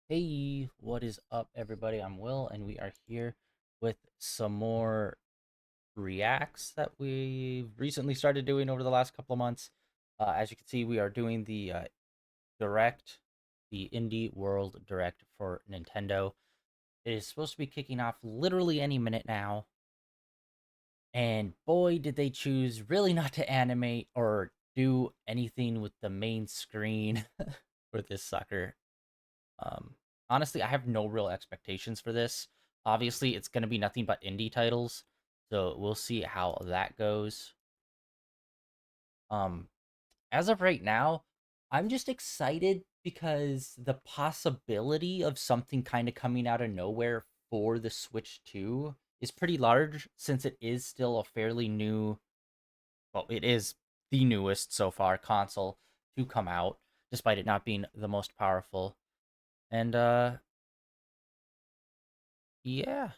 Hey, what is up, everybody? I'm Will, and we are here with some more reacts that we've recently started doing over the last couple of months. As you can see, we are doing the Direct, the Indie World Direct for Nintendo. It is supposed to be kicking off literally any minute now, and boy, did they choose really not to animate or do anything with the main screen for this sucker. Um, Honestly, I have no real expectations for this. Obviously, it's going to be nothing but indie titles, so we'll see how that goes. Um, as of right now, I'm just excited because the possibility of something kind of coming out of nowhere for the Switch 2 is pretty large since it is still a fairly new, well, it is the newest so far console to come out, despite it not being the most powerful. And yeah,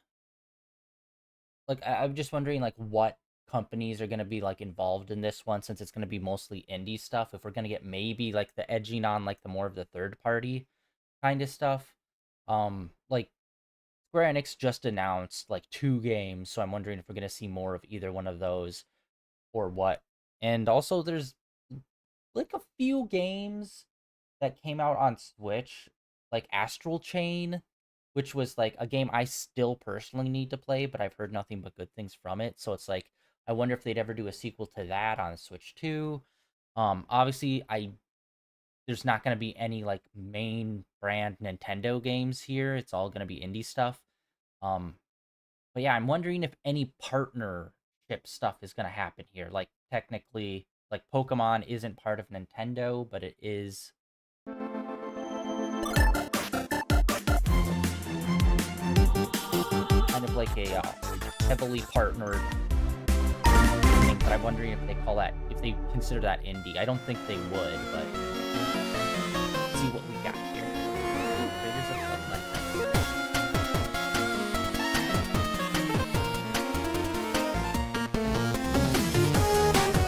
like I'm just wondering like what companies are going to be like involved in this one, since it's going to be mostly indie stuff. If we're going to get maybe like the edging on like the more of the third party kind of stuff. Like Square Enix just announced like two games, so I'm wondering if we're going to see more of either one of those or what. And also there's like a few games that came out on Switch, like Astral Chain, which was like a game I still personally need to play, but I've heard nothing but good things from it. So it's like I wonder if they'd ever do a sequel to that on Switch 2. Obviously there's not going to be any like main brand Nintendo games here. It's all going to be indie stuff. Um but yeah, I'm wondering if any partnership stuff is going to happen here. Like technically like Pokemon isn't part of Nintendo, but it is kind of like a heavily partnered thing, but I'm wondering if they call that, if they consider that indie. I don't think they would, but let's see what we got here. Raiders of Bloodline.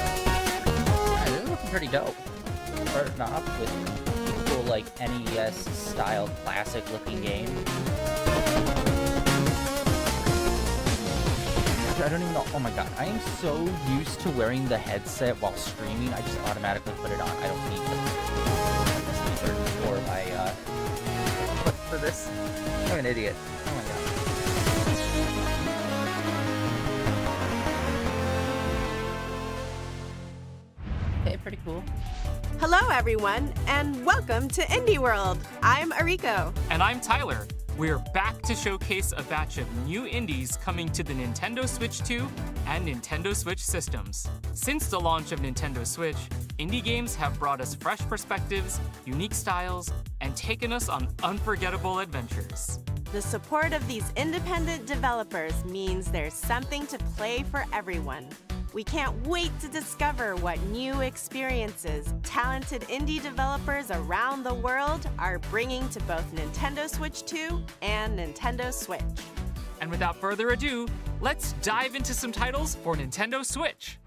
This is looking pretty dope. Starting off with a cool like NES style classic looking game. I don't even know. Oh my god, I am so used to wearing the headset while streaming. I just automatically put it on. I don't need to for my for this. I'm an idiot. Oh my god. Okay, pretty cool. Hello, everyone, and welcome to Indie World. I'm Ariko. And I'm Tyler. We're back to showcase a batch of new indies coming to the Nintendo Switch 2 and Nintendo Switch systems. Since the launch of Nintendo Switch, indie games have brought us fresh perspectives, unique styles, and taken us on unforgettable adventures. The support of these independent developers means there's something to play for everyone. We can't wait to discover what new experiences talented indie developers around the world are bringing to both Nintendo Switch 2 and Nintendo Switch. And without further ado, let's dive into some titles for Nintendo Switch.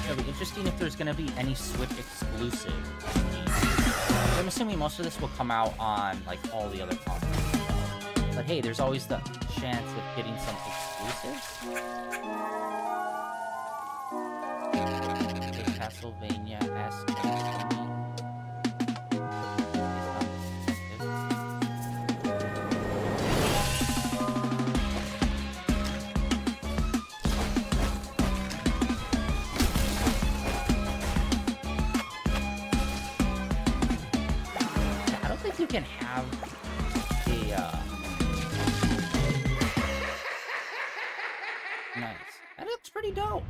It'll be interesting if there's going to be any Switch exclusive. I'm assuming most of this will come out on like all the other consoles. But hey, there's always the chance of getting some exclusives. Castlevania-esque. I don't think you can have a nice. That looks pretty dope.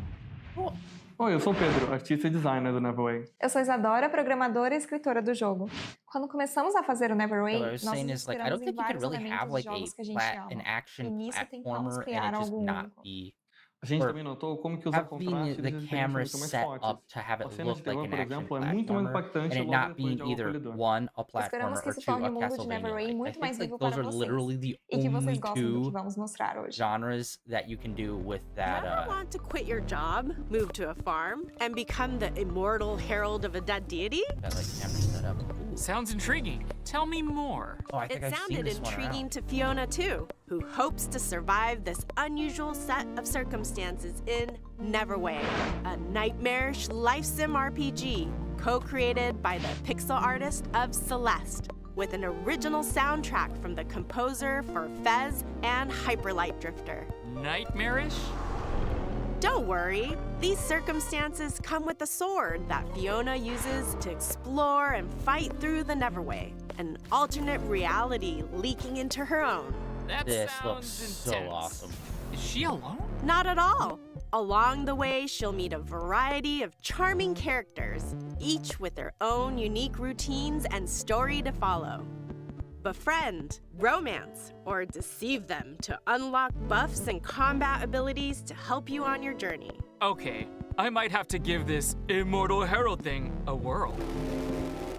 Cool. Oi, eu sou o Pedro, artista e designer do Neverway. Eu sou Isadora, programadora e escritora do jogo. Quando começamos a fazer o Neverway, What I was nós saying nos is like I inspiramos don't em think you could vários really have elementos like de jogos que a gente an ama. action E nisso tentamos platformer criar and it just algo not único. be A gente or também notou como que os having contrastes the eles camera são mais set fortes. up to have A it cena look de terror, like an por action exemplo, é muito mais platformer impactante and it logo not depois being de algo either acolhedor. one a platformer Esperamos que or isso two torne a o mundo de Castlevania. Neverway I muito think mais like vivo those para are vocês. literally the E que vocês only gostem do que two vamos mostrar hoje. genres that you can do with that. Ever want to quit your job, move to a farm, and become the immortal herald of a dead deity? That like camera setup. Ooh. Sounds intriguing. Tell me more. Oh, I think It I've seen sounded this one intriguing around. to Fiona too, who hopes to survive this unusual set of circumstances in Neverway, a nightmarish life sim RPG co-created by the pixel artist of Celeste, with an original soundtrack from the composer for Fez and Hyperlight Drifter. Nightmarish? Don't worry, these circumstances come with a sword that Fiona uses to explore and fight through the Neverway, an alternate reality leaking into her own. That This sounds looks so intense. awesome. Is she alone? Not at all. Along the way, she'll meet a variety of charming characters, each with their own unique routines and story to follow. Befriend, romance, or deceive them to unlock buffs and combat abilities to help you on your journey. Okay, I might have to give this immortal hero thing a whirl.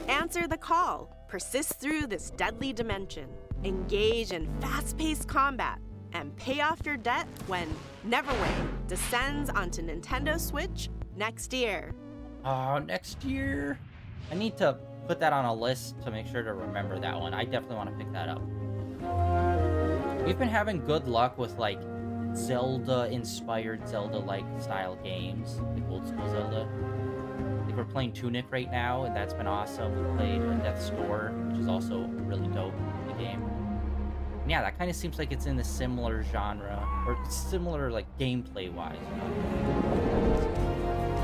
Answer the call, persist through this deadly dimension, engage in fast-paced combat, and pay off your debt when Neverway descends onto Nintendo Switch next year. Oh, next year. I need to put that on a list to make sure to remember that one. I definitely want to pick that up. We've been having good luck with like Zelda-inspired, Zelda-like style games, like old school Zelda. Like we're playing Tunic right now, and that's been awesome. We played Death's Door, which is also really dope in the game. And yeah, that kind of seems like it's in the similar genre, or similar like gameplay-wise.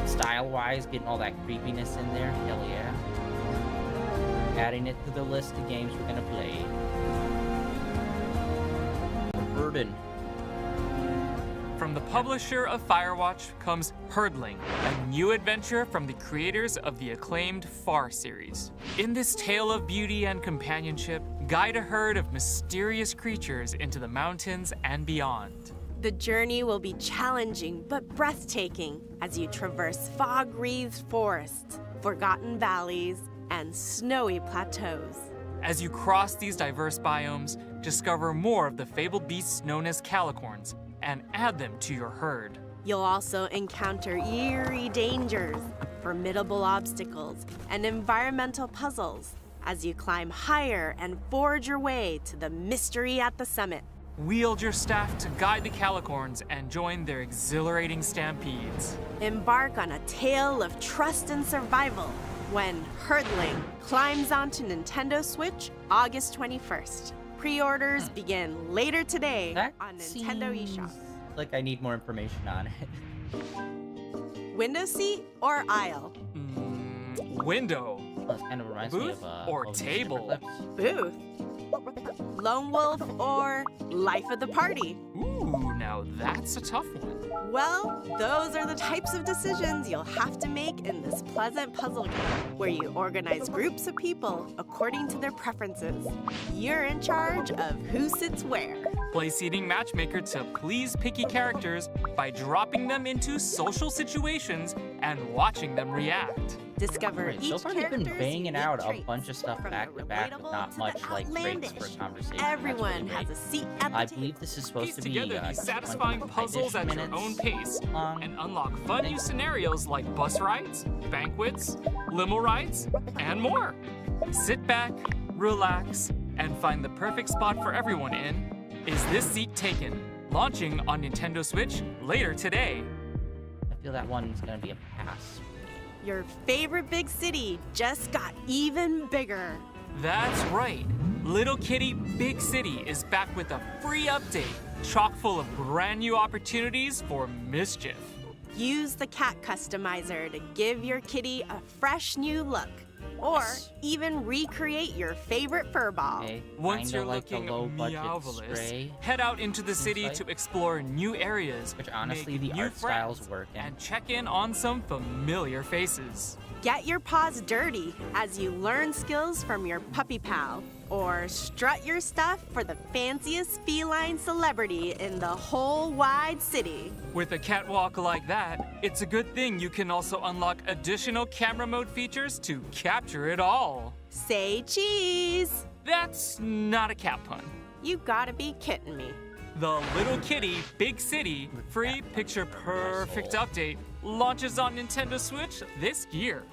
Style-wise, getting all that creepiness in there, hell yeah. Adding it to the list of games we're gonna play. Burden. From the publisher of Firewatch comes Herdling, a new adventure from the creators of the acclaimed Far series. In this tale of beauty and companionship, guide a herd of mysterious creatures into the mountains and beyond. The journey will be challenging but breathtaking as you traverse fog-wreathed forests, forgotten valleys, and snowy plateaus. As you cross these diverse biomes, discover more of the fabled beasts known as calicorns and add them to your herd. You'll also encounter eerie dangers, formidable obstacles, and environmental puzzles as you climb higher and forge your way to the mystery at the summit. Wield your staff to guide the calicorns and join their exhilarating stampedes. Embark on a tale of trust and survival when Herdling climbs onto Nintendo Switch August 21st. Pre-orders begin later today That on Nintendo eShop. like I need more information on it. Window seat or aisle? Window. Well, it kind of reminds me Booth of or Ocean table? Paperclips. Booth? Lone wolf or life of the party? Ooh, now that's a tough one. Well, those are the types of decisions you'll have to make in this pleasant puzzle game, where you organize groups of people according to their preferences. You're in charge of who sits where. Play seating matchmaker to please picky characters by dropping them into social situations and watching them react. Discover Great. each So far, they've been character's banging unique out a traits, bunch of stuff from back the to back with relatable not to much the like breaks for outlandish. conversation. Everyone has a seat at the I table. believe this is supposed Piece to be together these satisfying 25-ish puzzles at your minutes own pace long. and unlock fun new scenarios like bus rides, banquets, limo rides, and more. Sit back, relax, and find the perfect spot for everyone in Is This Seat Taken? Launching on Nintendo Switch later today. I feel that one's gonna be a pass. Your favorite big city just got even bigger. That's right. Little Kitty Big City is back with a free update, chock full of brand new opportunities for mischief. Use the cat customizer to give your kitty a fresh new look, or even recreate your favorite fur ball. Okay. Once Kinda you're like looking a low-budget meowvelous, spray. head out into the city like. to explore new areas, Which honestly, make the new art friends, style's working. and check in on some familiar faces. Get your paws dirty as you learn skills from your puppy pal, or strut your stuff for the fanciest feline celebrity in the whole wide city. With a catwalk like that, it's a good thing you can also unlock additional camera mode features to capture it all. Say cheese! That's not a cat pun. You gotta be kidding me. The Little Kitty Big City free picture perfect update launches on Nintendo Switch this year.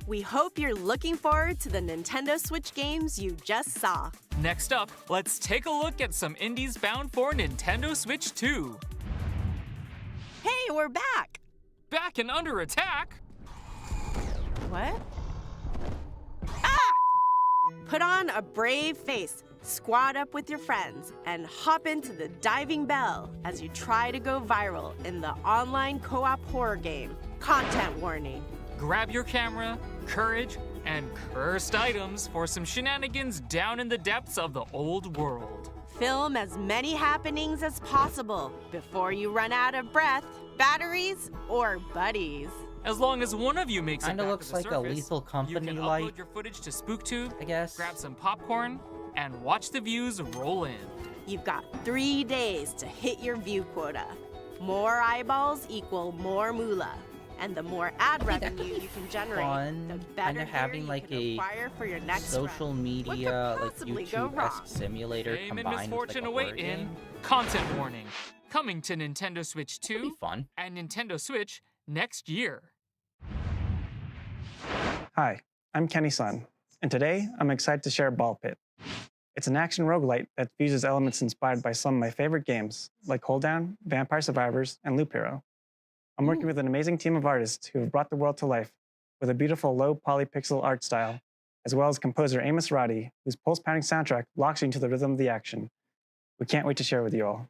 We hope you're looking forward to the Nintendo Switch games you just saw. Next up, let's take a look at some indies bound for Nintendo Switch 2. Hey, we're back! Back and under attack? What? Ah! Put on a brave face, squad up with your friends, and hop into the Diving Bell as you try to go viral in the online co-op horror game. Content warning. Grab your camera, courage, and cursed items for some shenanigans down in the depths of the old world. Film as many happenings as possible before you run out of breath, batteries, or buddies. As long as one of you makes it Kinda back looks to the like a surface, Lethal you can Company upload light, your footage to SpookTube, I guess. grab some popcorn, and watch the views roll in. You've got 3 days to hit your view quota. More eyeballs equal more moolah. And the more ad revenue you can generate, fun, the better kinda having gear like you can a acquire for your next social run. media, What could like possibly go wrong? YouTube-esque simulator Fame and combined with like misfortune a await horror in game. Content Warning, coming to Nintendo Switch Could be 2 fun. and Nintendo Switch next year. Hi, I'm Kenny Sun, and today I'm excited to share Ball Pit. It's an action roguelite that fuses elements inspired by some of my favorite games, like Hold Down, Vampire Survivors, and Loop Hero. I'm working with an amazing team of artists who have brought the world to life with a beautiful low polypixel art style, as well as composer Amos Roddy, whose pulse-pounding soundtrack locks you into the rhythm of the action. We can't wait to share with you all.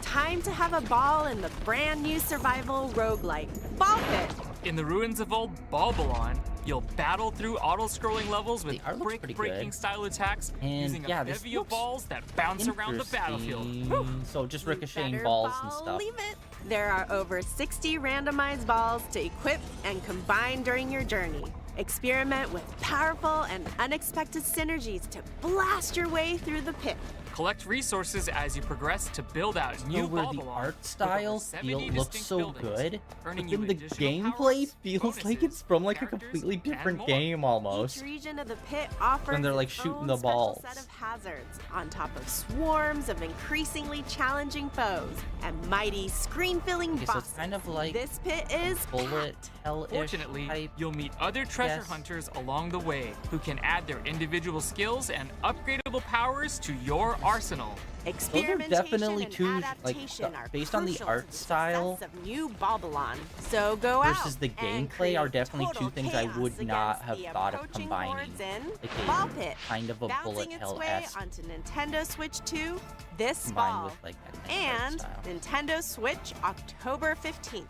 Time to have a ball in the brand new survival roguelike, Ball Pit. In the ruins of old Balbalon, you'll battle through auto-scrolling levels with The art looks pretty brick-breaking good. style attacks And using yeah, a this bevy of looks balls that bounce around the battlefield. Interesting. So just You ricocheting better balls and stuff. believe it. There are over 60 randomized balls to equip and combine during your journey. Experiment with powerful and unexpected synergies to blast your way through the pit. Collect resources as you progress to build out new So where the Balbalon art with over style 70 looks distinct so buildings, good, earning but you then the additional gameplay powers, feels like bonuses, it's from like a characters, completely and different more. game almost. Each region of the pit offers When they're, like, its shooting own the special balls. set of hazards on top of swarms of increasingly challenging foes and mighty screen-filling Okay, so bosses. it's kind of like This pit is bullet packed. hell-ish Fortunately, type. you'll meet other treasure Yes. hunters along the way who can add their individual skills and upgradable powers to your arsenal. Experimentation definitely and two, like, adaptation are based on the crucial to art the style success of new Balbalon. So go out versus the and gameplay are create definitely total two things I chaos would not against have the thought of approaching combining. hordes in Like Ball a Pit, kind of a bullet bouncing its way hell-esque onto Nintendo Switch 2 this combined fall, with like that kind of art and style. Nintendo Switch October 15th.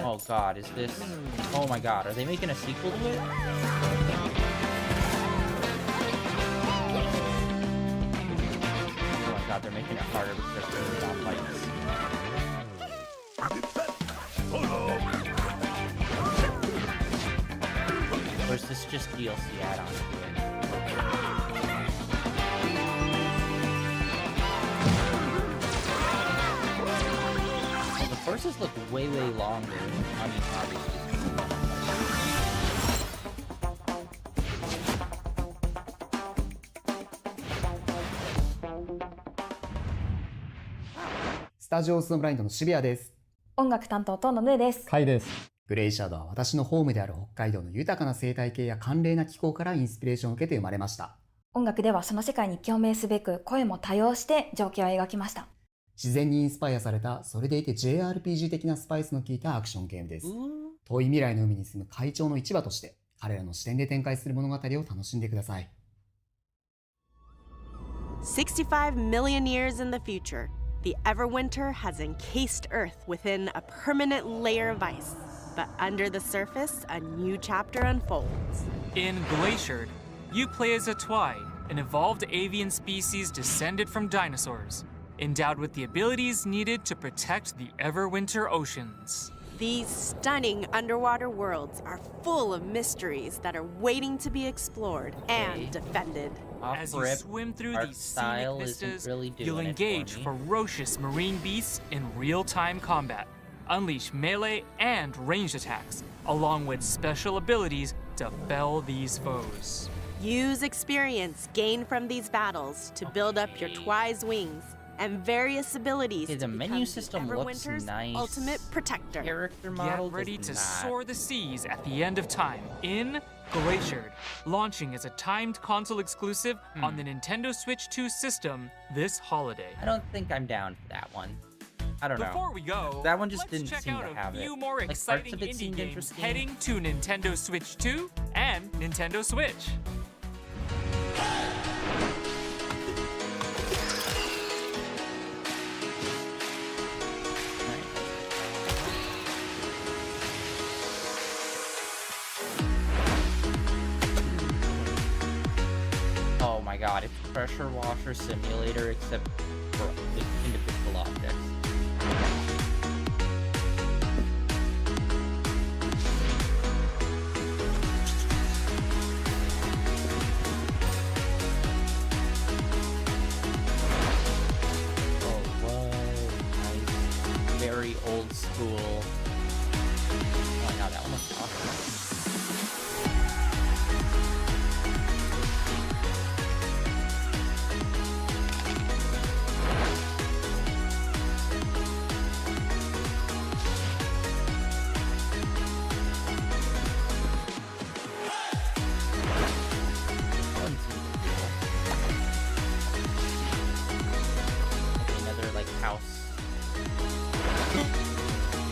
Oh god, is this... Oh my god, are they making a sequel to it? Oh my god, they're making it harder because they're putting on lights. Or is this just DLC add-on to it? Well, the horses look way, way longer. I mean, obviously.「スタジオスノーブラインドの渋谷です。音楽担当とのぬです。回です。グレイシャドウは私のホームである北海道の豊かな生態系や寒冷な気候からインスピレーションを受けて生まれました。音楽ではその世界に共鳴すべく声も多用して情景を描きました。自然にインスパイアされた、それでいて JRPG 的なスパイスの効いたアクションゲームです。遠い未来の海に住む海鳥の市場として、彼らの視点で展開する物語を楽しんでください。65 million years in the future, the Everwinter has encased Earth within a permanent layer of ice. But under the surface, a new chapter unfolds. In Glaciered, you play as a Twi, an evolved avian species descended from dinosaurs, endowed with the abilities needed to protect the Everwinter oceans. These stunning underwater worlds are full of mysteries that are waiting to be explored and defended. As you Off-rip swim through art these style scenic isn't vistas, really doing you'll it engage for me. ferocious marine beasts in real-time combat, unleash melee and ranged attacks, along with special abilities to fell these foes. Use experience gained from these battles to build up your Okay. Twi's wings and various abilities Okay, to the become menu system the looks Everwinter's nice. ultimate protector. Character model Get ready does to not. soar the seas at the end of time in Glaciered, launching as a timed console exclusive on the Nintendo Switch 2 system this holiday. I don't think I'm down for that one. I don't know. Before we go, That one just let's didn't check seem out to a have few it. more Like, parts exciting of it indie seemed games interesting. heading to Nintendo Switch 2 and Nintendo Switch. Oh my god, it's Pressure Washer Simulator except for like, individual objects. Oh, whoa, nice. Very old school. Oh my god, that one looks awesome. That one seems cool. Okay, another like house.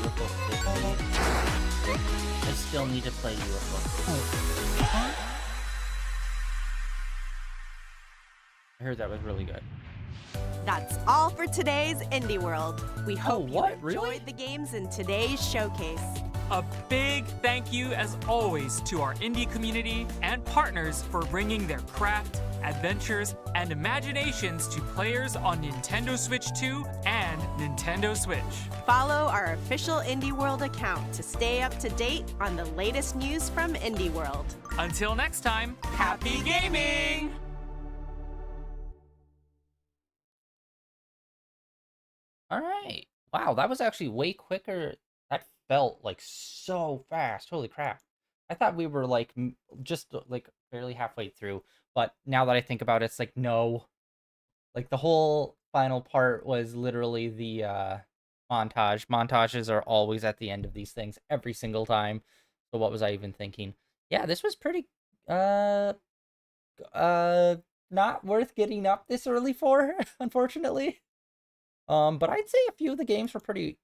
UFO Disney. I still need to play UFO. I heard that was really good. That's all for today's Indie World. We hope you what? enjoyed Really? the games in today's showcase. A big thank you, as always, to our indie community and partners for bringing their craft, adventures, and imaginations to players on Nintendo Switch 2 and Nintendo Switch. Follow our official Indie World account to stay up to date on the latest news from Indie World. Until next time, happy gaming! All right. Wow, that was actually way quicker. That felt like so fast. Holy crap. I thought we were like just like barely halfway through, but now that I think about it, it's like no. Like the whole final part was literally the montage. Montages are always at the end of these things every single time. So what was I even thinking? Yeah, this was pretty not worth getting up this early for, unfortunately. But I'd say a few of the games were pretty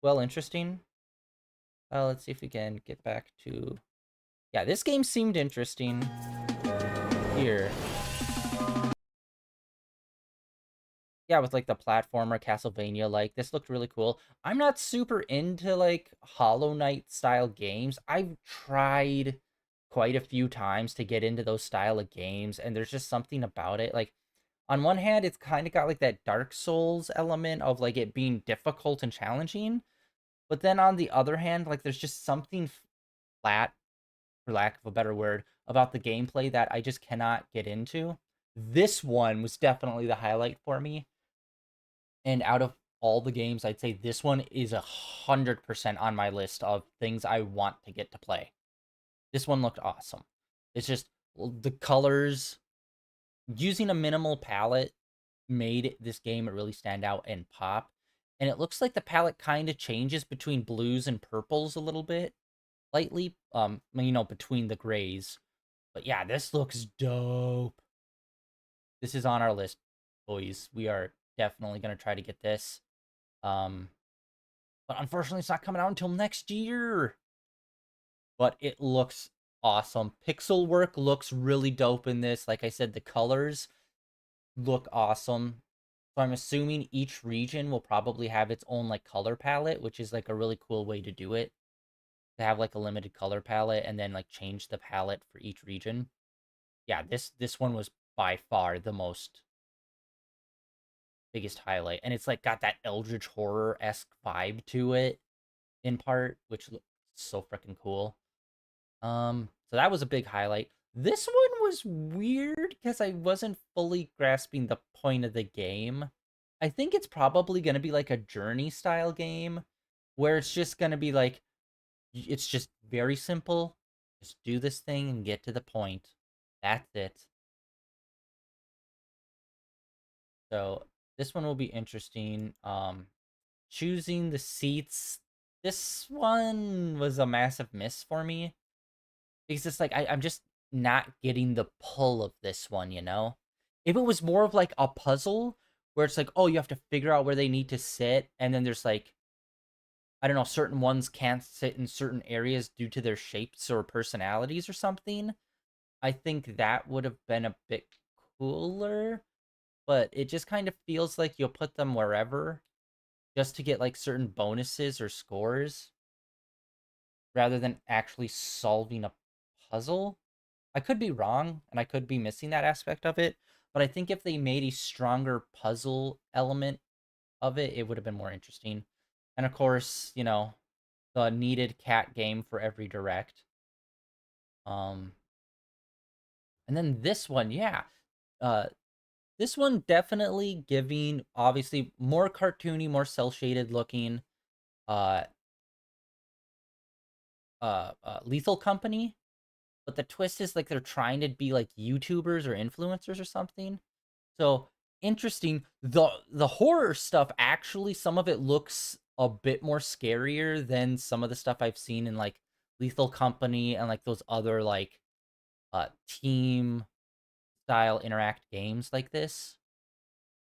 well interesting. Let's see if we can get back to... Yeah, this game seemed interesting. Here. Yeah, with like the platformer Castlevania, like this looked really cool. I'm not super into like Hollow Knight style games. I've tried quite a few times to get into those style of games, and there's just something about it. Like, on one hand, it's kind of got like that Dark Souls element of like it being difficult and challenging. But then on the other hand, like there's just something flat, for lack of a better word, about the gameplay that I just cannot get into. This one was definitely the highlight for me. And out of all the games, I'd say this one is 100% on my list of things I want to get to play. This one looked awesome. It's just the colors, using a minimal palette made this game really stand out and pop. And it looks like the palette kind of changes between blues and purples a little bit, lightly, between the grays. But yeah, this looks dope. This is on our list, boys. We are definitely going to try to get this. But unfortunately, it's not coming out until next year. But it looks awesome. Pixel work looks really dope in this. Like I said, the colors look awesome. So I'm assuming each region will probably have its own like color palette, which is like a really cool way to do it. To have like a limited color palette and then like change the palette for each region. Yeah, this one was by far the biggest highlight. And it's like got that Eldritch Horror-esque vibe to it in part, which looks so freaking cool. So that was a big highlight. This one was weird because I wasn't fully grasping the point of the game. I think it's probably going to be like a Journey style game where it's just going to be like, it's just very simple. Just do this thing and get to the point. That's it. So This one will be interesting. Choosing the seats. This one was a massive miss for me. Because it's like, I'm just not getting the pull of this one, you know? If it was more of like a puzzle, where it's like, oh, you have to figure out where they need to sit, and then there's like, I don't know, certain ones can't sit in certain areas due to their shapes or personalities or something, I think that would have been a bit cooler. But it just kind of feels like you'll put them wherever just to get like certain bonuses or scores rather than actually solving a puzzle. I could be wrong and I could be missing that aspect of it, but I think if they made a stronger puzzle element of it, it would have been more interesting. And of course, you know, the needed cat game for every direct. And then this one, yeah. This one definitely giving obviously more cartoony, more cel shaded looking uh Lethal Company, but the twist is like they're trying to be like YouTubers or influencers or something. So interesting. The horror stuff actually, some of it looks a bit more scarier than some of the stuff I've seen in like Lethal Company and like those other like team style interact games like this,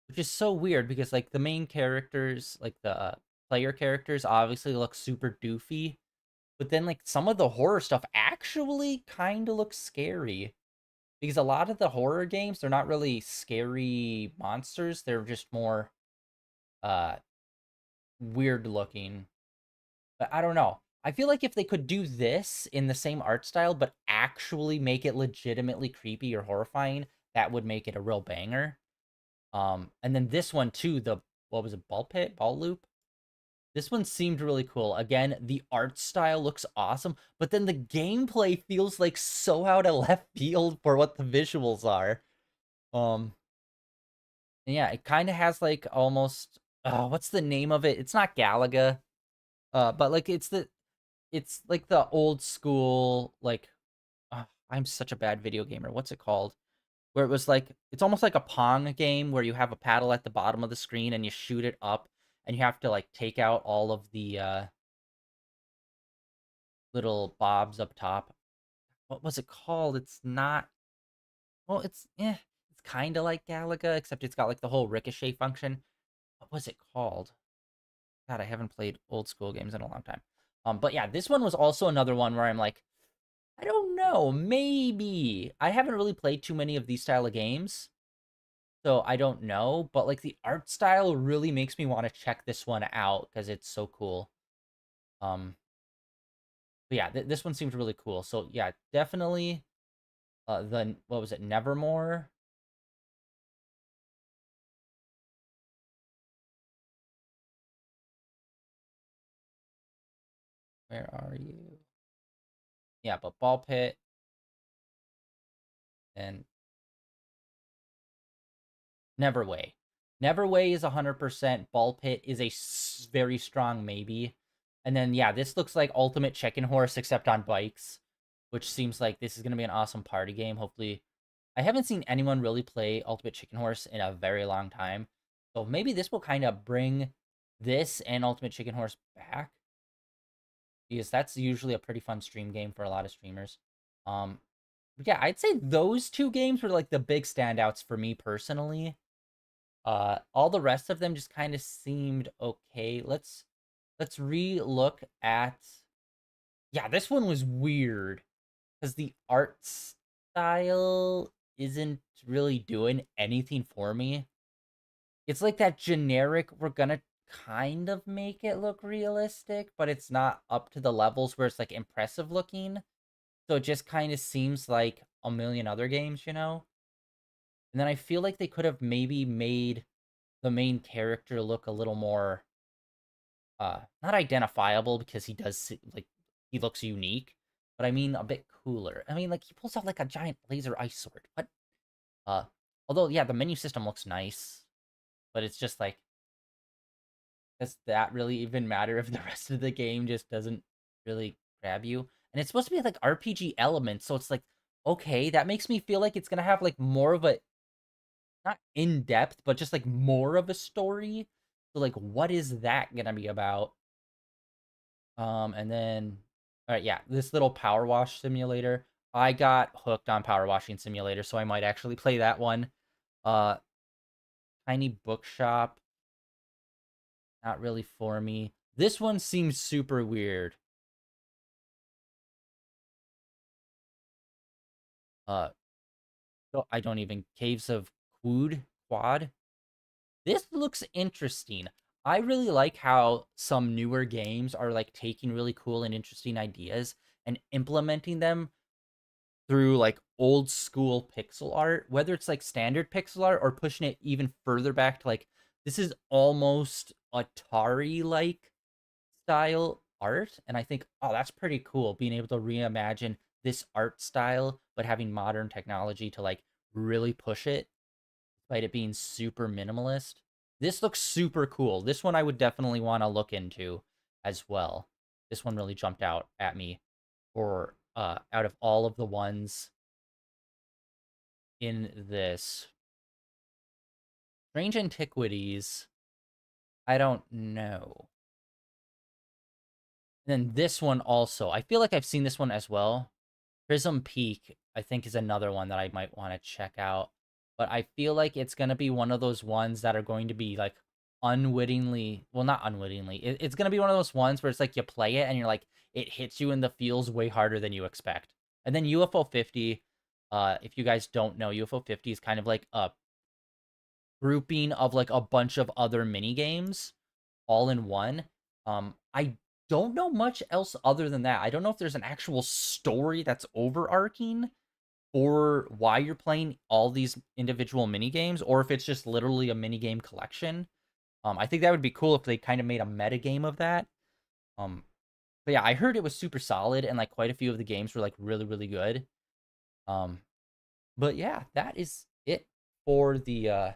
which is so weird because like the main characters, like the player characters, obviously look super doofy, but then like some of the horror stuff actually kind of looks scary because a lot of the horror games, they're not really scary monsters, they're just more uh weird looking. But I don't know, I feel like if they could do this in the same art style but actually make it legitimately creepy or horrifying, that would make it a real banger. And then this one too, the, what was it, ball loop? This one seemed really cool. Again, the art style looks awesome, but then the gameplay feels like so out of left field for what the visuals are. And yeah, it kind of has like almost, what's the name of it? It's not Galaga, but like it's like the old school like, I'm such a bad video gamer. What's it called? Where it was like, it's almost like a Pong game where you have a paddle at the bottom of the screen and you shoot it up and you have to like take out all of the little bobs up top. What was it called? It's not, well, it's kind of like Galaga, except it's got like the whole ricochet function. What was it called? God, I haven't played old school games in a long time. But yeah, this one was also another one where I'm like, I don't know, maybe. I haven't really played too many of these style of games, so I don't know, but like the art style really makes me want to check this one out because it's so cool. But yeah, this one seems really cool. So yeah, definitely the, what was it, Nevermore? Where are you? Yeah, but Ball Pit and Neverway. Neverway is 100%. Ball Pit is a very strong maybe. And then, yeah, this looks like Ultimate Chicken Horse, except on bikes, which seems like this is going to be an awesome party game. Hopefully, I haven't seen anyone really play Ultimate Chicken Horse in a very long time. So maybe this will kind of bring this and Ultimate Chicken Horse back, because that's usually a pretty fun stream game for a lot of streamers. Yeah, I'd say those two games were like the big standouts for me personally. All the rest of them just kind of seemed okay. Let's re-look at, yeah, this one was weird because the art style isn't really doing anything for me. It's like that generic, we're gonna kind of make it look realistic, but it's not up to the levels where it's like impressive looking. So it just kind of seems like a million other games, you know? And then I feel like they could have maybe made the main character look a little more not identifiable, because he does like, he looks unique, but I mean a bit cooler. I mean, like he pulls out like a giant laser ice sword. What? Although yeah, the menu system looks nice, but it's just like, does that really even matter if the rest of the game just doesn't really grab you? And it's supposed to be like RPG elements, so it's like, okay, that makes me feel like it's gonna have like more of a, not in depth, but just like more of a story. So like, what is that gonna be about? And then, all right, yeah, this little power wash simulator. I got hooked on power washing simulator, so I might actually play that one. Uh, Tiny bookshop, not really for me. This one seems super weird. Uh, I don't even Caves of Quad. This looks interesting. I really like how some newer games are like taking really cool and interesting ideas and implementing them through like old school pixel art, whether it's like standard pixel art or pushing it even further back to like this is almost Atari like style art. And I think, oh, that's pretty cool being able to reimagine this art style, but having modern technology to like really push it, despite it being super minimalist. This looks super cool. This one I would definitely want to look into as well. This one really jumped out at me for out of all of the ones in this. Strange Antiquities, I don't know. And then this one also. I feel like I've seen this one as well. Prism Peak, I think, is another one that I might want to check out. But I feel like it's going to be one of those ones that are going to be, like, unwittingly... Well, not unwittingly. It's going to be one of those ones where it's like you play it and you're like, it hits you in the feels way harder than you expect. And then UFO 50, if you guys don't know, UFO 50 is kind of like a grouping of, like, a bunch of other mini games all in one. I don't know much else other than that. I don't know if there's an actual story that's overarching or why you're playing all these individual mini games, or if it's just literally a mini game collection. I think that would be cool if they kind of made a meta game of that. But yeah, I heard it was super solid and like quite a few of the games were like really, really good. Um, but yeah, that is it for the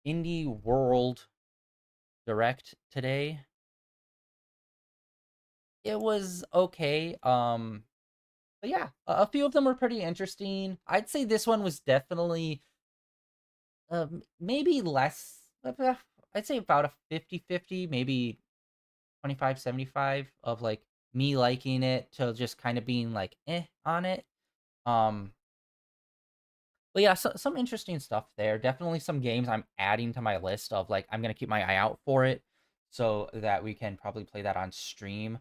Indie World Direct today. It was okay. But yeah, a few of them were pretty interesting. I'd say this one was definitely maybe less. I'd say about a 50-50, maybe 25-75 of like me liking it to just kind of being like on it. Um, but yeah, some interesting stuff there. Definitely some games I'm adding to my list of like I'm gonna keep my eye out for it so that we can probably play that on stream.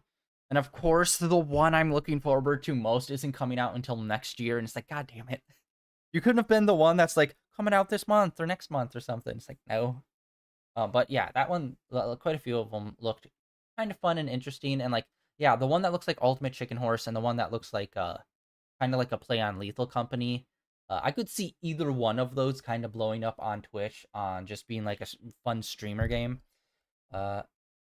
And of course, the one I'm looking forward to most isn't coming out until next year, and it's like, God damn it. You couldn't have been the one that's like coming out this month or next month or something. It's like, no. But yeah, that one, quite a few of them looked kind of fun and interesting. And like, yeah, the one that looks like Ultimate Chicken Horse and the one that looks like kind of like a play on Lethal Company. I could see either one of those kind of blowing up on Twitch on just being like a fun streamer game. Uh,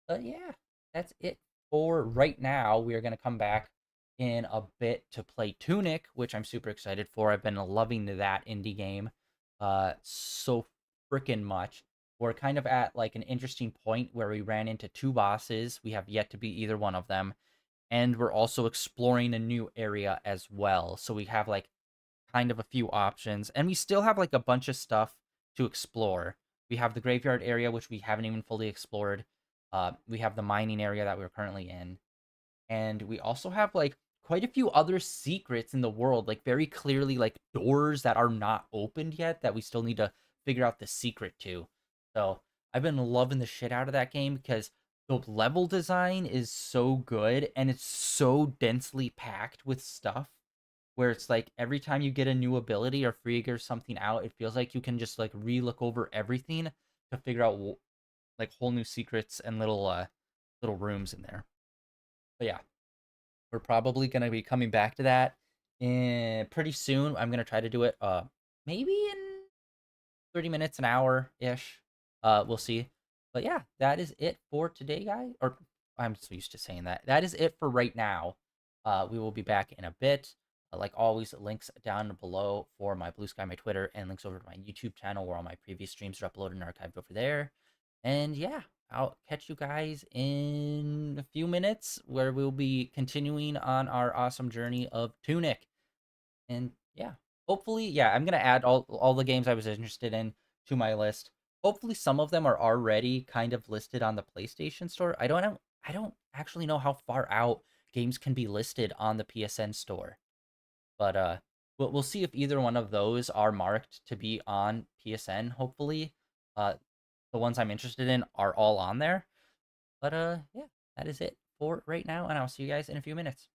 but yeah, that's it for right now. We are going to come back in a bit to play Tunic, which I'm super excited for. I've been loving that indie game so freaking much. We're kind of at like an interesting point where we ran into two bosses. We have yet to beat either one of them. And we're also exploring a new area as well. So we have like kind of a few options. And we still have like a bunch of stuff to explore. We have the graveyard area, which we haven't even fully explored. We have the mining area that we're currently in. And we also have like quite a few other secrets in the world, like very clearly like doors that are not opened yet that we still need to figure out the secret to. So I've been loving the shit out of that game because the level design is so good and it's so densely packed with stuff where it's like every time you get a new ability or figure something out, it feels like you can just like re-look over everything to figure out like whole new secrets and little rooms in there. But yeah, we're probably gonna be coming back to that in pretty soon. I'm gonna try to do it maybe in 30 minutes, an hour ish. We'll see. But yeah, that is it for today, guys. Or I'm so used to saying that. That is it for right now. We will be back in a bit. Like always, links down below for my Blue Sky, my Twitter, and links over to my YouTube channel where all my previous streams are uploaded and archived over there. And yeah, I'll catch you guys in a few minutes where we'll be continuing on our awesome journey of Tunic. And yeah, hopefully, yeah, I'm going to add all the games I was interested in to my list. Hopefully some of them are already kind of listed on the PlayStation Store. I don't actually know how far out games can be listed on the PSN Store. But we'll see if either one of those are marked to be on PSN, hopefully. The ones I'm interested in are all on there. But yeah, that is it for right now, and I'll see you guys in a few minutes.